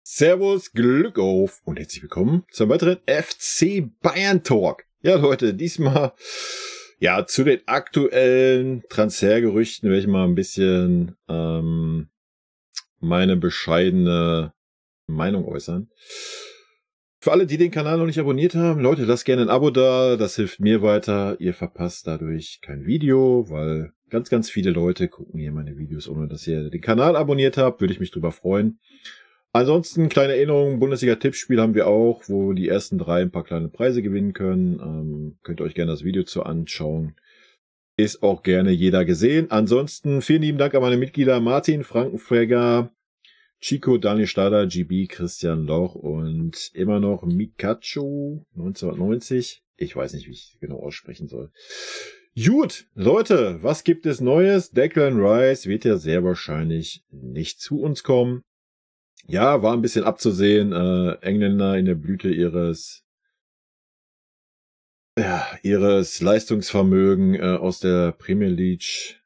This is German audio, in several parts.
Servus, Glück auf und herzlich willkommen zum weiteren FC Bayern Talk. Ja Leute, diesmal zu den aktuellen Transfergerüchten werde ich mal ein bisschen meine bescheidene Meinung äußern. Für alle, die den Kanal noch nicht abonniert haben, Leute, lasst gerne ein Abo da, das hilft mir weiter. Ihr verpasst dadurch kein Video, weil ganz viele Leute gucken hier meine Videos, ohne dass ihr den Kanal abonniert habt, würde ich mich drüber freuen. Ansonsten, kleine Erinnerung, Bundesliga-Tippspiel haben wir auch, wo die ersten 3 ein paar kleine Preise gewinnen können. Könnt ihr euch gerne das Video zu anschauen. Ist auch gerne jeder gesehen. Ansonsten, vielen lieben Dank an meine Mitglieder Martin, Frankenfräger, Chico, Daniel Stader, GB, Christian Loch und immer noch Mikachu 1990. Ich weiß nicht, wie ich genau aussprechen soll. Gut, Leute, was gibt es Neues? Declan Rice wird ja sehr wahrscheinlich nicht zu uns kommen. Ja, war ein bisschen abzusehen. Engländer in der Blüte ihres Leistungsvermögen aus der Premier League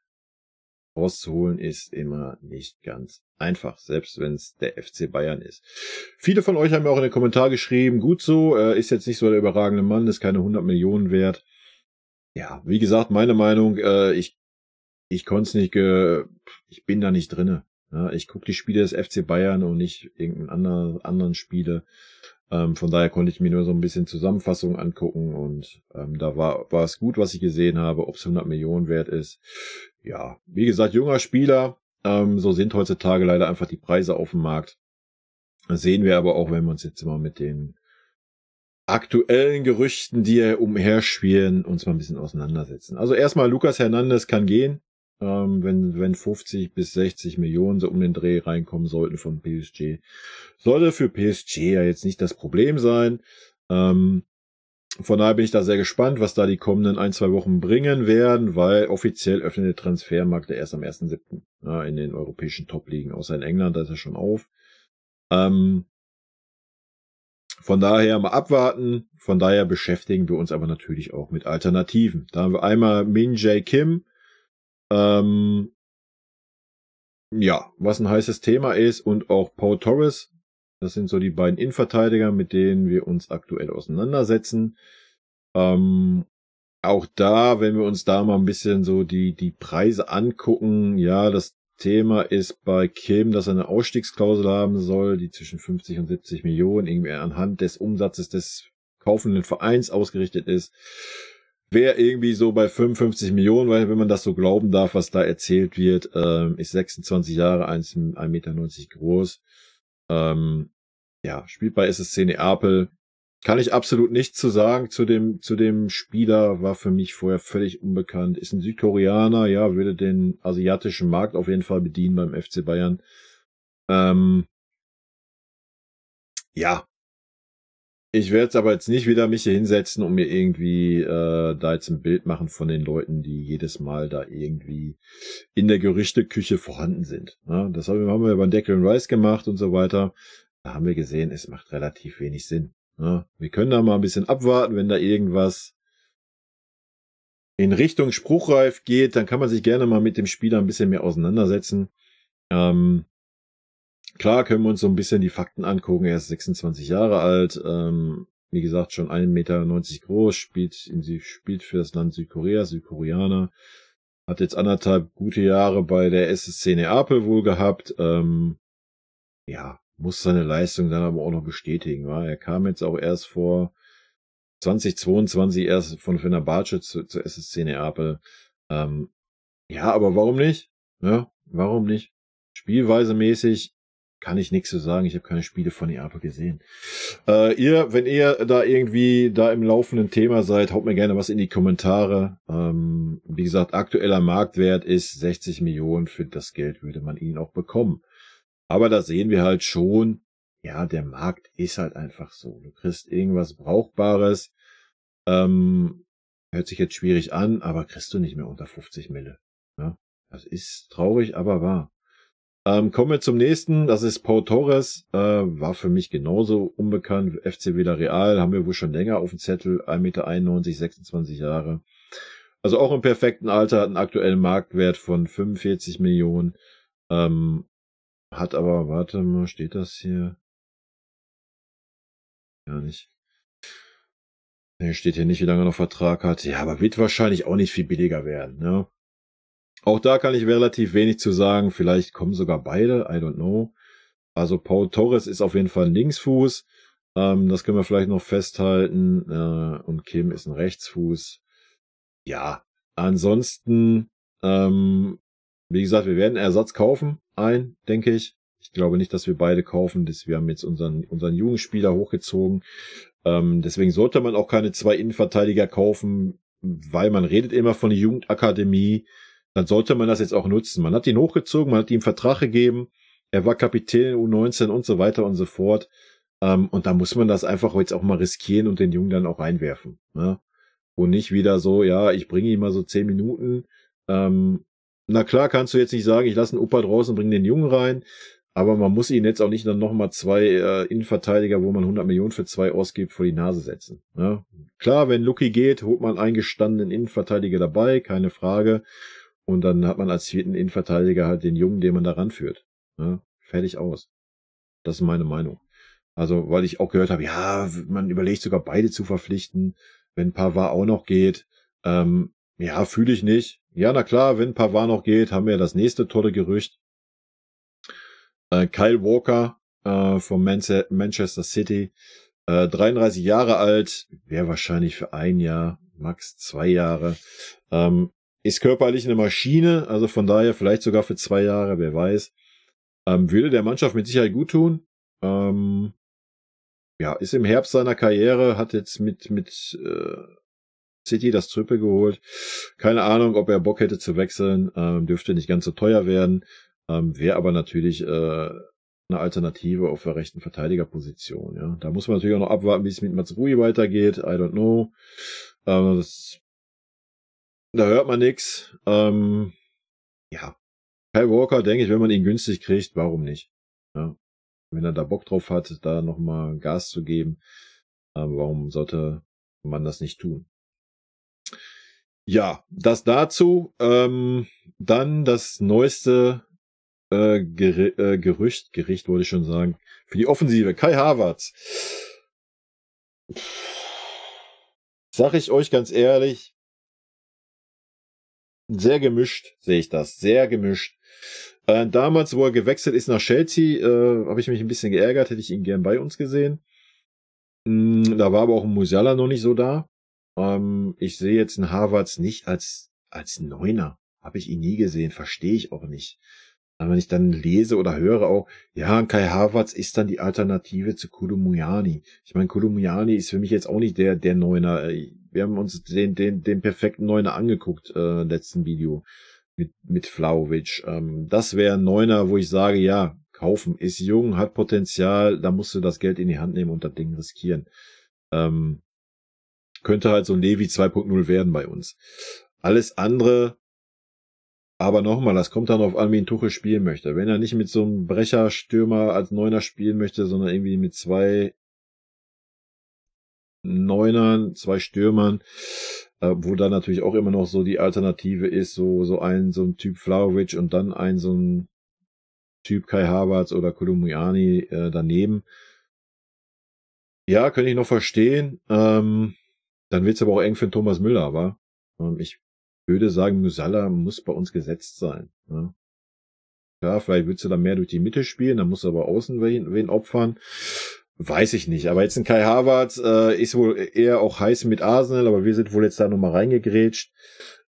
rauszuholen, ist immer nicht ganz einfach, selbst wenn es der FC Bayern ist. Viele von euch haben mir auch in den Kommentaren geschrieben, gut so, ist jetzt nicht so der überragende Mann, ist keine 100 Millionen wert. Ja, wie gesagt, meine Meinung, ich konnte es nicht, ich bin da nicht drinne. Ja, ich gucke die Spiele des FC Bayern und nicht irgendeinen anderen Spiele. Von daher konnte ich mir nur so ein bisschen Zusammenfassung angucken und da war es gut, was ich gesehen habe, ob es 100 Millionen wert ist. Ja, wie gesagt, junger Spieler, so sind heutzutage leider einfach die Preise auf dem Markt. Das sehen wir aber auch, wenn wir uns jetzt mal mit den aktuellen Gerüchten, die umherschwirren, uns mal ein bisschen auseinandersetzen. Also erstmal, Lucas Hernandez kann gehen. Wenn 50 bis 60 Millionen so um den Dreh reinkommen sollten von PSG. Sollte für PSG ja jetzt nicht das Problem sein. Von daher bin ich da sehr gespannt, was da die kommenden 1-2 Wochen bringen werden, weil offiziell öffnet der Transfermarkt erst am 1.7. In den europäischen Top-Ligen, außer in England, da ist er schon auf. Von daher mal abwarten. Von daher beschäftigen wir uns aber natürlich auch mit Alternativen. Da haben wir einmal Min Jae Kim, was ein heißes Thema ist, und auch Pau Torres. Das sind so die beiden Innenverteidiger, mit denen wir uns aktuell auseinandersetzen. Auch da, wenn wir uns da mal ein bisschen so die Preise angucken, ja, das Thema ist bei Kim, dass er eine Ausstiegsklausel haben soll, die zwischen 50 und 70 Millionen irgendwie anhand des Umsatzes des kaufenden Vereins ausgerichtet ist. Wäre irgendwie so bei 55 Millionen, weil wenn man das so glauben darf, was da erzählt wird, ist 26 Jahre, 1,90 Meter groß. Spielt bei SSC Neapel. Kann ich absolut nichts zu sagen zu dem Spieler, war für mich vorher völlig unbekannt. Ist ein Südkoreaner, ja, würde den asiatischen Markt auf jeden Fall bedienen beim FC Bayern. Ich werde es aber jetzt nicht wieder mich hier hinsetzen und mir irgendwie da jetzt ein Bild machen von den Leuten, die jedes Mal da irgendwie in der Gerüchteküche vorhanden sind. Ja, das haben wir bei Declan Rice gemacht und so weiter. Da haben wir gesehen, es macht relativ wenig Sinn. Ja, wir können da mal ein bisschen abwarten, wenn da irgendwas in Richtung spruchreif geht, dann kann man sich gerne mal mit dem Spieler ein bisschen mehr auseinandersetzen. Klar können wir uns so ein bisschen die Fakten angucken. Er ist 26 Jahre alt, wie gesagt schon 1,90 Meter groß, spielt für das Land Südkorea, Südkoreaner. Hat jetzt 1,5 gute Jahre bei der SSC Neapel wohl gehabt. Muss seine Leistung dann aber auch noch bestätigen. Wa? Er kam jetzt auch erst vor 2022 erst von Fenerbahce zur SSC Neapel. Aber warum nicht? Ja, warum nicht? Spielweise mäßig kann ich nichts zu sagen. Ich habe keine Spiele von Neapel gesehen. Wenn ihr da irgendwie da im laufenden Thema seid, haut mir gerne was in die Kommentare. Wie gesagt, aktueller Marktwert ist 60 Millionen. Für das Geld würde man ihn auch bekommen. Aber da sehen wir halt schon, ja, der Markt ist halt einfach so. Du kriegst irgendwas Brauchbares. Hört sich jetzt schwierig an, aber kriegst du nicht mehr unter 50 Mille. Ja, das ist traurig, aber wahr. Kommen wir zum nächsten, das ist Pau Torres, war für mich genauso unbekannt, FC Villarreal, haben wir wohl schon länger auf dem Zettel, 1,91 Meter, 26 Jahre. Also auch im perfekten Alter, hat einen aktuellen Marktwert von 45 Millionen, hat aber, warte mal, steht das hier? Ja, nicht. Ne, steht hier nicht, wie lange er noch Vertrag hat. Ja, aber wird wahrscheinlich auch nicht viel billiger werden, ne? Auch da kann ich relativ wenig zu sagen. Vielleicht kommen sogar beide, I don't know. Also Paul Torres ist auf jeden Fall ein Linksfuß. Das können wir vielleicht noch festhalten. Und Kim ist ein Rechtsfuß. Ja, ansonsten, wie gesagt, wir werden Ersatz kaufen, denke ich. Ich glaube nicht, dass wir beide kaufen. Wir haben jetzt unseren Jugendspieler hochgezogen. Deswegen sollte man auch keine 2 Innenverteidiger kaufen, weil man redet immer von der Jugendakademie. Dann sollte man das jetzt auch nutzen. Man hat ihn hochgezogen, man hat ihm einen Vertrag gegeben. Er war Kapitän U19 und so weiter und so fort. Und da muss man das einfach jetzt auch mal riskieren und den Jungen dann auch reinwerfen. Ne? Und nicht wieder so, ja, ich bringe ihn mal so 10 Minuten. Na klar kannst du jetzt nicht sagen, ich lasse einen Opa draußen, bringe den Jungen rein. Aber man muss ihn jetzt auch nicht dann nochmal 2 Innenverteidiger, wo man 100 Millionen für 2 ausgibt, vor die Nase setzen. Ne? Klar, wenn Lucky geht, holt man einen gestandenen Innenverteidiger dabei, keine Frage. Und dann hat man als 4. Innenverteidiger halt den Jungen, den man da ranführt. Ne? Fertig aus. Das ist meine Meinung. Also, weil ich auch gehört habe, ja, man überlegt sogar beide zu verpflichten, wenn Pavard auch noch geht. Ja, fühle ich nicht. Ja, na klar, wenn Pavard noch geht, haben wir das nächste tolle Gerücht. Kyle Walker von Manchester City, 33 Jahre alt, wäre wahrscheinlich für 1 Jahr, max 2 Jahre. Ist körperlich eine Maschine, also von daher vielleicht sogar für 2 Jahre, wer weiß. Würde der Mannschaft mit Sicherheit gut tun. Ja, ist im Herbst seiner Karriere, hat jetzt mit City das Triple geholt. Keine Ahnung, ob er Bock hätte zu wechseln. Dürfte nicht ganz so teuer werden. Wäre aber natürlich eine Alternative auf der rechten Verteidigerposition. Ja, da muss man natürlich auch noch abwarten, wie es mit Mazrui weitergeht. I don't know. Da hört man nichts. Ja, Kyle Walker, denke ich, wenn man ihn günstig kriegt, warum nicht? Ja, wenn er da Bock drauf hat, da nochmal Gas zu geben, warum sollte man das nicht tun? Ja, das dazu. Dann das neueste Gericht wollte ich schon sagen. Für die Offensive. Kai Havertz. Sag ich euch ganz ehrlich, sehr gemischt sehe ich das. Sehr gemischt. Damals, wo er gewechselt ist nach Chelsea, habe ich mich ein bisschen geärgert, hätte ich ihn gern bei uns gesehen. Da war aber auch ein Musiala noch nicht so da. Ich sehe jetzt einen Havertz nicht als Neuner. Habe ich ihn nie gesehen, verstehe ich auch nicht. Aber wenn ich dann lese oder höre auch, ja, Kai Havertz ist dann die Alternative zu Kolo Muani. Ich meine, Kolo Muani ist für mich jetzt auch nicht der Neuner. Wir haben uns den perfekten Neuner angeguckt, letzten Video mit Vlahovic. Das wäre ein Neuner, wo ich sage, ja, kaufen, ist jung, hat Potenzial, da musst du das Geld in die Hand nehmen und das Ding riskieren. Könnte halt so ein Levi 2.0 werden bei uns. Alles andere, aber nochmal, das kommt dann auf an, wie ein Tuchel spielen möchte. Wenn er nicht mit so einem Brecherstürmer als Neuner spielen möchte, sondern irgendwie mit 2 Neunern, 2 Stürmern, wo dann natürlich auch immer noch so die Alternative ist, so ein Typ Vlahovic und dann so ein Typ Kai Havertz oder Kolo Muani daneben. Ja, könnte ich noch verstehen. Dann wird's aber auch eng für Thomas Müller, aber ich würde sagen, Musiala muss bei uns gesetzt sein. Ne? Ja, vielleicht würdest du dann mehr durch die Mitte spielen, dann musst du aber außen wen opfern. Weiß ich nicht. Aber jetzt ein Kai Havertz ist wohl eher auch heiß mit Arsenal, aber wir sind wohl jetzt da nochmal reingegrätscht.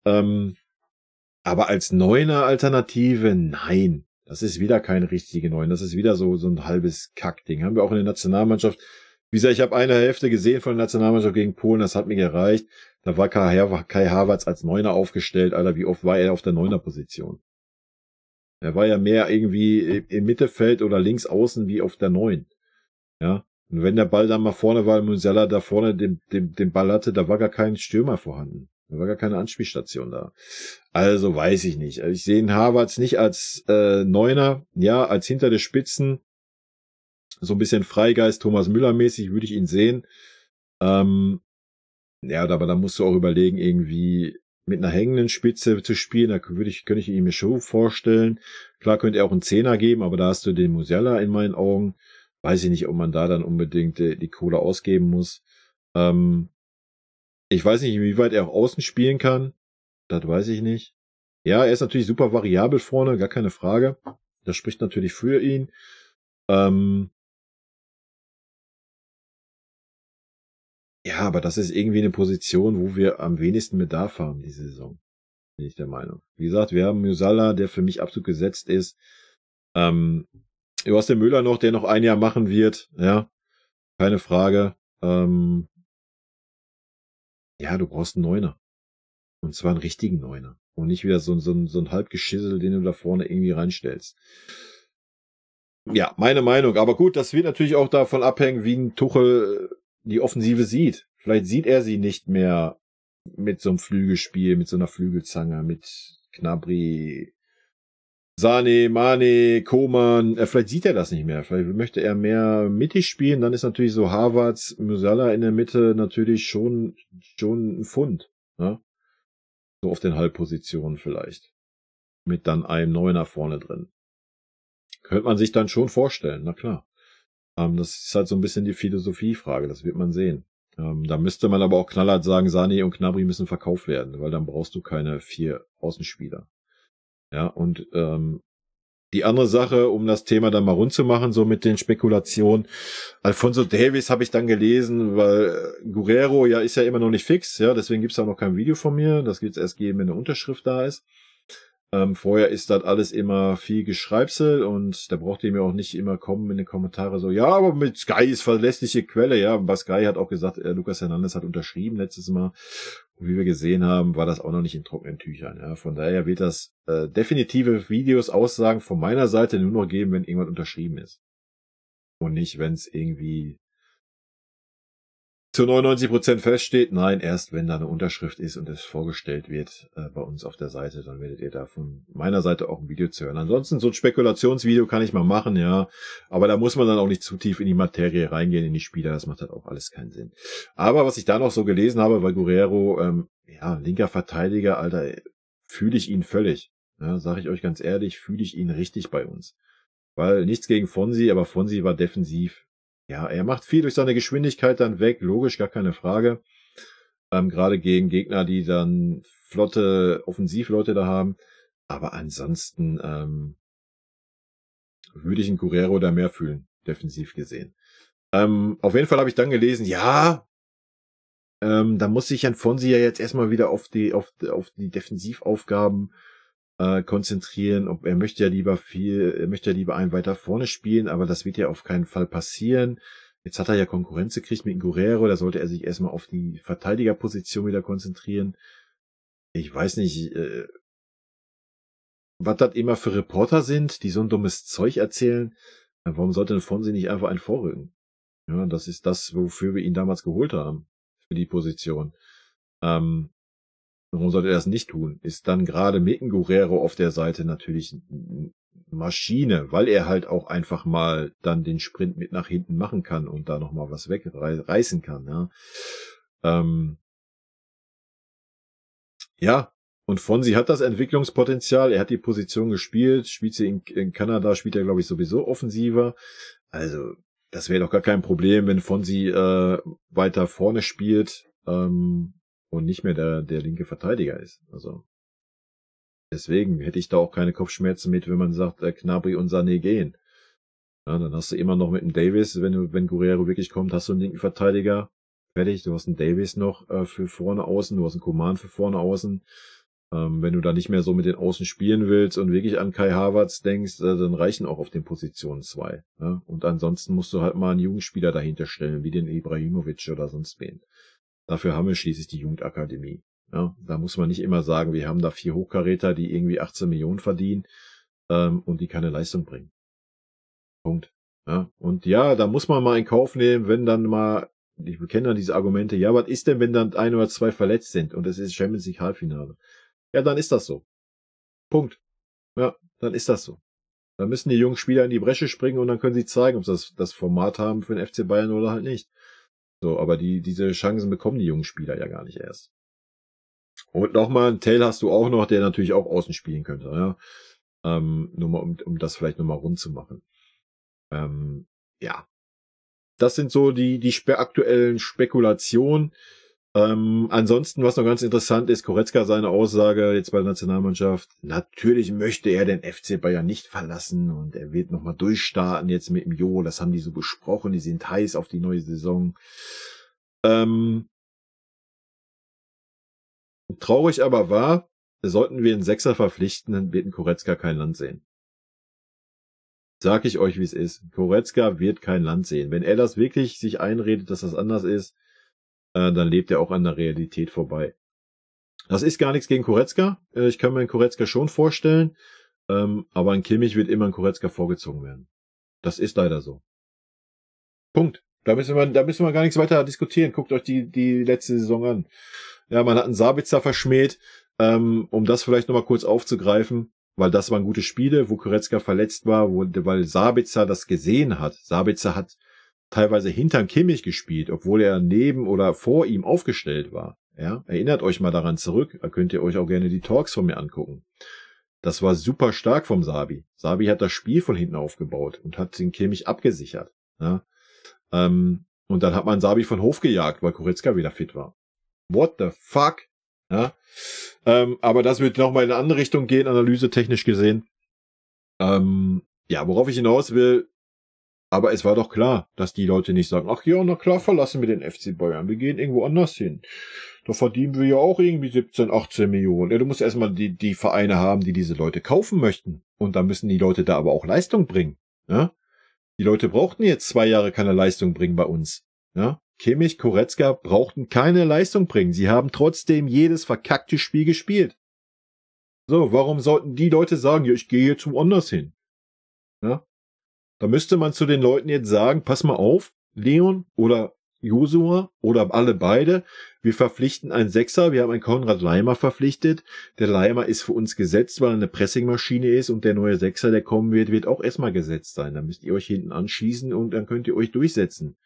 Aber als Neuner Alternative, nein. Das ist wieder keine richtige Neun. Das ist wieder so ein halbes Kackding. Haben wir auch in der Nationalmannschaft. Wie gesagt, ich habe eine Hälfte gesehen von der Nationalmannschaft gegen Polen, das hat mir gereicht. Da war Kai Havertz als Neuner aufgestellt. Alter, wie oft war er auf der Neuner-Position? Er war ja mehr irgendwie im Mittelfeld oder links außen wie auf der Neun. Ja. Und wenn der Ball dann mal vorne war, Musiala da vorne den Ball hatte, da war gar kein Stürmer vorhanden. Da war gar keine Anspielstation da. Also weiß ich nicht. Ich sehe den Havertz nicht als Neuner, ja, als hinter der Spitzen. So ein bisschen Freigeist, Thomas Müller mäßig würde ich ihn sehen. Ja, aber da musst du auch überlegen, irgendwie mit einer hängenden Spitze zu spielen. Da könnte ich ihn mir schon vorstellen. Klar könnte er auch einen Zehner geben, aber da hast du den Musiala in meinen Augen. weiß ich nicht, ob man da dann unbedingt die Kohle ausgeben muss. Ich weiß nicht, inwieweit er auch außen spielen kann. Das weiß ich nicht. Ja, er ist natürlich super variabel vorne, gar keine Frage. Das spricht natürlich für ihn. Ja, aber das ist irgendwie eine Position, wo wir am wenigsten Bedarf haben, diese Saison. Bin ich der Meinung. Wie gesagt, wir haben Musiala, der für mich absolut gesetzt ist. Du hast den Müller noch, der noch ein Jahr machen wird. Ja, keine Frage. Ja, du brauchst einen Neuner. Und zwar einen richtigen Neuner. Und nicht wieder so ein Halbgeschissel, den du da vorne irgendwie reinstellst. Ja, meine Meinung. Aber gut, das wird natürlich auch davon abhängen, wie ein Tuchel die Offensive sieht. Vielleicht sieht er sie nicht mehr mit so einem Flügelspiel, mit so einer Flügelzange, mit Gnabry, Sané, Mane, Koman. Vielleicht sieht er das nicht mehr. Vielleicht möchte er mehr mittig spielen. Dann ist natürlich so Havertz, Musiala in der Mitte natürlich schon ein Pfund. Ne? So auf den Halbpositionen vielleicht. Mit dann einem Neuner vorne drin. Könnte man sich dann schon vorstellen, na klar. Das ist halt so ein bisschen die Philosophiefrage, das wird man sehen. Da müsste man aber auch knallhart sagen, Sané und Gnabry müssen verkauft werden, weil dann brauchst du keine 4 Außenspieler. Ja, und die andere Sache, um das Thema dann mal rund zu machen, so mit den Spekulationen. Alphonso Davies habe ich dann gelesen, weil Guerrero ist ja immer noch nicht fix, ja, deswegen gibt's auch noch kein Video von mir. Das gibt's erst geben, wenn eine Unterschrift da ist. Vorher ist das alles immer viel Geschreibsel und da braucht ihr mir auch nicht immer kommen in den Kommentaren so, ja, aber mit Sky ist verlässliche Quelle, ja. Bei Sky hat auch gesagt, Lucas Hernandez hat unterschrieben letztes Mal. Und wie wir gesehen haben, war das auch noch nicht in trockenen Tüchern. Ja. Von daher wird das definitive Videos, Aussagen von meiner Seite nur noch geben, wenn irgendwas unterschrieben ist. Und nicht, wenn es irgendwie zu 99% feststeht. Nein, erst wenn da eine Unterschrift ist und es vorgestellt wird bei uns auf der Seite, dann werdet ihr da von meiner Seite auch ein Video zu hören. Ansonsten so ein Spekulationsvideo kann ich mal machen, ja, aber da muss man dann auch nicht zu tief in die Materie reingehen, in die Spieler, das macht halt auch alles keinen Sinn. Aber was ich da noch so gelesen habe bei Guerrero, linker Verteidiger, Alter, fühle ich ihn völlig. Ja, sage ich euch ganz ehrlich, fühle ich ihn richtig bei uns. Weil nichts gegen Fonsi, aber Fonsi war defensiv. Ja, er macht viel durch seine Geschwindigkeit dann weg, logisch, gar keine Frage. Gerade gegen Gegner, die dann flotte Offensivleute da haben. Aber ansonsten würde ich einen Guerrero da mehr fühlen, defensiv gesehen. Auf jeden Fall habe ich dann gelesen, ja, da muss sich Jan Fonsi ja jetzt erstmal wieder auf die Defensivaufgaben konzentrieren. Er möchte ja lieber einen weiter vorne spielen, aber das wird ja auf keinen Fall passieren. Jetzt hat er ja Konkurrenz gekriegt mit Guerrero, da sollte er sich erstmal auf die Verteidigerposition wieder konzentrieren. Ich weiß nicht, was das immer für Reporter sind, die so ein dummes Zeug erzählen. Warum sollte Fonsi nicht einfach einen vorrücken? Ja, das ist das, wofür wir ihn damals geholt haben, für die Position. Warum sollte er das nicht tun? Ist dann gerade mit Guerrero auf der Seite natürlich eine Maschine, weil er halt auch einfach mal dann den Sprint mit nach hinten machen kann und da nochmal was wegreißen kann. Ja. Ja, und Fonsi hat das Entwicklungspotenzial, er hat die Position gespielt, spielt sie in Kanada, spielt er glaube ich sowieso offensiver. Also das wäre doch gar kein Problem, wenn Fonsi weiter vorne spielt. Und nicht mehr der linke Verteidiger ist. Also deswegen hätte ich da auch keine Kopfschmerzen mit, wenn man sagt, Gnabry und Sané gehen. Ja, dann hast du immer noch mit dem Davies, wenn Guerrero wirklich kommt, hast du einen linken Verteidiger. Fertig, du hast einen Davies noch für vorne außen, du hast einen Coman für vorne außen. Wenn du da nicht mehr so mit den Außen spielen willst und wirklich an Kai Havertz denkst, dann reichen auch auf den Positionen 2. Ja? Und ansonsten musst du halt mal einen Jugendspieler dahinter stellen, wie den Ibrahimovic oder sonst wen. Dafür haben wir schließlich die Jugendakademie. Ja, da muss man nicht immer sagen, wir haben da 4 Hochkaräter, die irgendwie 18 Millionen verdienen und die keine Leistung bringen. Punkt. Ja, und ja, da muss man mal in Kauf nehmen, wenn dann mal, ich kenne dann diese Argumente, ja, was ist denn, wenn dann 1 oder 2 verletzt sind und es ist Champions League Halbfinale? Ja, dann ist das so. Punkt. Ja, dann ist das so. Dann müssen die jungen Spieler in die Bresche springen und dann können sie zeigen, ob sie das Format haben für den FC Bayern oder halt nicht. So, aber diese Chancen bekommen die jungen Spieler ja gar nicht erst. Und nochmal, einen Tell hast du auch noch, der natürlich auch außen spielen könnte, ja. Nur mal, um das vielleicht nochmal rund zu machen. Ja, das sind so die aktuellen Spekulationen. Ansonsten, was noch ganz interessant ist, Goretzka seine Aussage jetzt bei der Nationalmannschaft, natürlich möchte er den FC Bayern nicht verlassen und er wird nochmal durchstarten jetzt mit dem Jo, das haben die so besprochen, die sind heiß auf die neue Saison. Traurig aber wahr, sollten wir einen Sechser verpflichten, dann wird ein Goretzka kein Land sehen. Sag ich euch, wie es ist. Goretzka wird kein Land sehen. Wenn er das wirklich sich einredet, dass das anders ist, dann lebt er auch an der Realität vorbei. Das ist gar nichts gegen Goretzka. Ich kann mir einen Goretzka schon vorstellen. Aber ein Kimmich wird immer ein Goretzka vorgezogen werden. Das ist leider so. Punkt. Da müssen wir gar nichts weiter diskutieren. Guckt euch die letzte Saison an. Ja, man hat einen Sabitzer verschmäht, um das vielleicht nochmal kurz aufzugreifen, weil das waren gute Spiele, wo Goretzka verletzt war, weil Sabitzer das gesehen hat. Sabitzer hat teilweise hinterm Kimmich gespielt, obwohl er neben oder vor ihm aufgestellt war. Ja, erinnert euch mal daran zurück. Da könnt ihr euch auch gerne die Talks von mir angucken. Das war super stark vom Sabi. Sabi hat das Spiel von hinten aufgebaut und hat den Kimmich abgesichert. Ja, und dann hat man Sabi von Hof gejagt, weil Goretzka wieder fit war. What the fuck? Ja, aber das wird nochmal in eine andere Richtung gehen, analysetechnisch gesehen. Ja, worauf ich hinaus will, aber es war doch klar, dass die Leute nicht sagen, ach ja, na klar, verlassen wir den FC Bayern, wir gehen irgendwo anders hin. Da verdienen wir ja auch irgendwie 17, 18 Millionen. Ja, du musst erstmal die Vereine haben, die diese Leute kaufen möchten. Und dann müssen die Leute da aber auch Leistung bringen. Ja? Die Leute brauchten jetzt 2 Jahre keine Leistung bringen bei uns. Ja? Kimmich, Goretzka brauchten keine Leistung bringen. Sie haben trotzdem jedes verkackte Spiel gespielt. So, warum sollten die Leute sagen, ja, ich gehe jetzt woanders hin? Ja? Da müsste man zu den Leuten jetzt sagen, pass mal auf, Leon oder Josua oder alle beide, wir verpflichten einen Sechser, wir haben einen Konrad Laimer verpflichtet. Der Laimer ist für uns gesetzt, weil er eine Pressingmaschine ist und der neue Sechser, der kommen wird auch erstmal gesetzt sein. Da müsst ihr euch hinten anschießen und dann könnt ihr euch durchsetzen.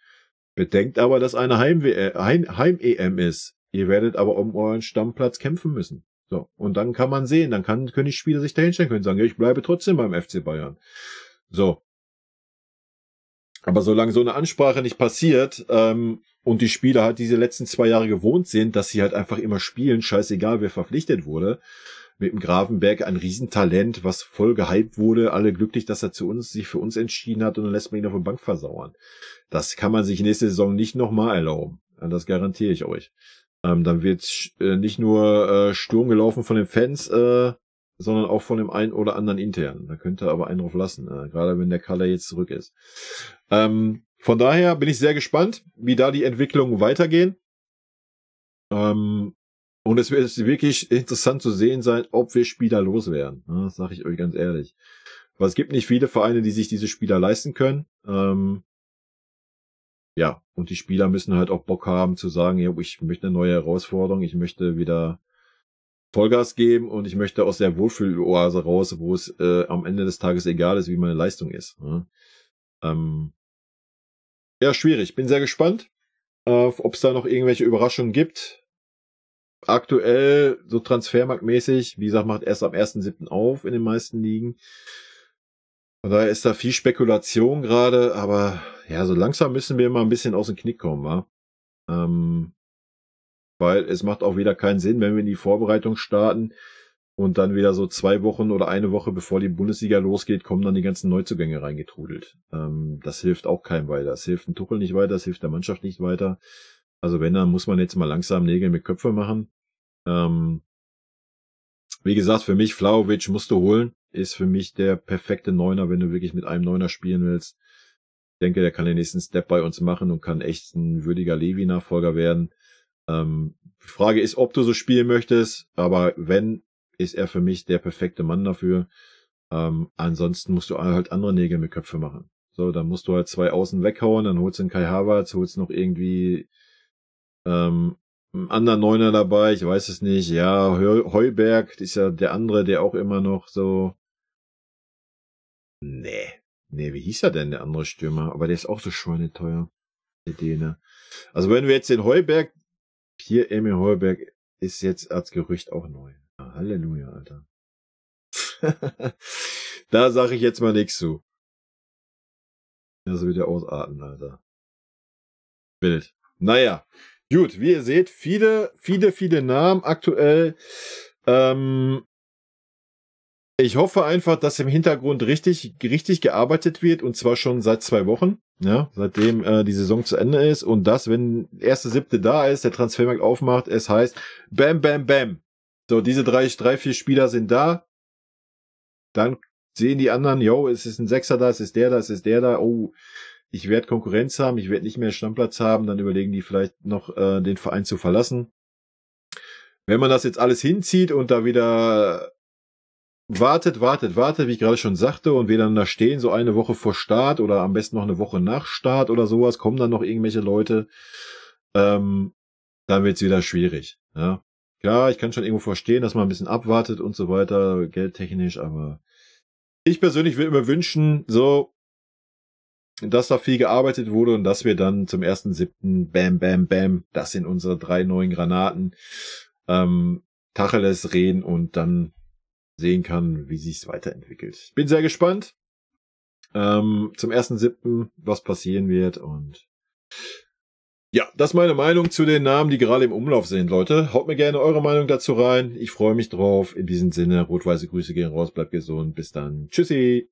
Bedenkt aber, dass eine Heim-EM ist. Ihr werdet aber um euren Stammplatz kämpfen müssen. So, und dann kann man sehen, dann können die Spieler sich dahinstellen, können sagen, ja, ich bleibe trotzdem beim FC Bayern. So. Aber solange so eine Ansprache nicht passiert, und die Spieler halt diese letzten 2 Jahre gewohnt sind, dass sie halt einfach immer spielen, scheißegal wer verpflichtet wurde, mit dem Gravenberg ein Riesentalent, was voll gehypt wurde, alle glücklich, dass er sich für uns entschieden hat und dann lässt man ihn auf der Bank versauern. Das kann man sich nächste Saison nicht nochmal erlauben. Das garantiere ich euch. Dann wird nicht nur Sturm gelaufen von den Fans, sondern auch von dem einen oder anderen intern. Da könnt ihr aber einen drauf lassen, gerade wenn der Kalle jetzt zurück ist. Von daher bin ich sehr gespannt, wie da die Entwicklungen weitergehen. Und es wird wirklich interessant zu sehen sein, ob wir Spieler loswerden. Das sage ich euch ganz ehrlich. Weil es gibt nicht viele Vereine, die sich diese Spieler leisten können. Ja, und die Spieler müssen halt auch Bock haben zu sagen, ja, ich möchte eine neue Herausforderung, ich möchte wieder Vollgas geben und ich möchte aus der Wohlfühloase raus, wo es am Ende des Tages egal ist, wie meine Leistung ist. Ja, schwierig. Bin sehr gespannt, ob es da noch irgendwelche Überraschungen gibt. Aktuell, so transfermarktmäßig, wie gesagt, macht erst am 1.7. auf in den meisten Ligen. Von daher ist da viel Spekulation gerade, aber ja, so langsam müssen wir mal ein bisschen aus dem Knick kommen, wa? Weil es macht auch wieder keinen Sinn, wenn wir in die Vorbereitung starten und dann wieder so 2 Wochen oder 1 Woche, bevor die Bundesliga losgeht, kommen dann die ganzen Neuzugänge reingetrudelt. Das hilft auch keinem weiter. Das hilft dem Tuchel nicht weiter, das hilft der Mannschaft nicht weiter. Also wenn, dann muss man jetzt mal langsam Nägel mit Köpfe machen. Wie gesagt, für mich, Vlahovic musst du holen. Ist für mich der perfekte Neuner, wenn du wirklich mit einem Neuner spielen willst. Ich denke, der kann den nächsten Step bei uns machen und kann echt ein würdiger Levi-Nachfolger werden. Die Frage ist, ob du so spielen möchtest, aber wenn, ist er für mich der perfekte Mann dafür. Ansonsten musst du halt andere Nägel mit Köpfe machen. So, dann musst du halt 2 Außen weghauen, dann holst du einen Kai Havertz, holst noch irgendwie einen anderen Neuner dabei, ich weiß es nicht. Ja, Heuberg ist ja der andere, der auch immer noch so... Nee, wie hieß er denn, der andere Stürmer? Aber der ist auch so schweineteuer. Der Däne. Also wenn wir jetzt den Heuberg... Hier, Emil Heuberg ist jetzt als Gerücht auch neu. Halleluja, Alter. Da sage ich jetzt mal nichts zu. Das wird ja ausarten, Alter. Bild. Naja, gut, wie ihr seht, viele Namen aktuell. Ich hoffe einfach, dass im Hintergrund richtig gearbeitet wird, und zwar schon seit 2 Wochen, ja, seitdem die Saison zu Ende ist, und das, wenn 1.7. da ist, der Transfermarkt aufmacht, es heißt Bam, Bam, Bam. So, diese 3-4 Spieler sind da, dann sehen die anderen, yo, es ist ein Sechser da, es ist der da, oh, ich werde Konkurrenz haben, ich werde nicht mehr Stammplatz haben, dann überlegen die vielleicht noch, den Verein zu verlassen. Wenn man das jetzt alles hinzieht und da wieder wartet, wie ich gerade schon sagte, und wir dann da stehen, so eine Woche vor Start oder am besten noch eine Woche nach Start oder sowas, kommen dann noch irgendwelche Leute, dann wird's wieder schwierig. Ja, klar, ich kann schon irgendwo verstehen, dass man ein bisschen abwartet und so weiter, geldtechnisch, aber ich persönlich will immer wünschen, so, dass da viel gearbeitet wurde und dass wir dann zum 1.7. Bam, Bam, Bam, das sind unsere 3 neuen Granaten, Tacheles reden und dann sehen kann, wie sich's weiterentwickelt. Ich bin sehr gespannt zum 1.7., was passieren wird, und ja, das ist meine Meinung zu den Namen, die gerade im Umlauf sind, Leute. Haut mir gerne eure Meinung dazu rein. Ich freue mich drauf. In diesem Sinne, rot-weiße Grüße gehen raus, bleibt gesund. Bis dann. Tschüssi.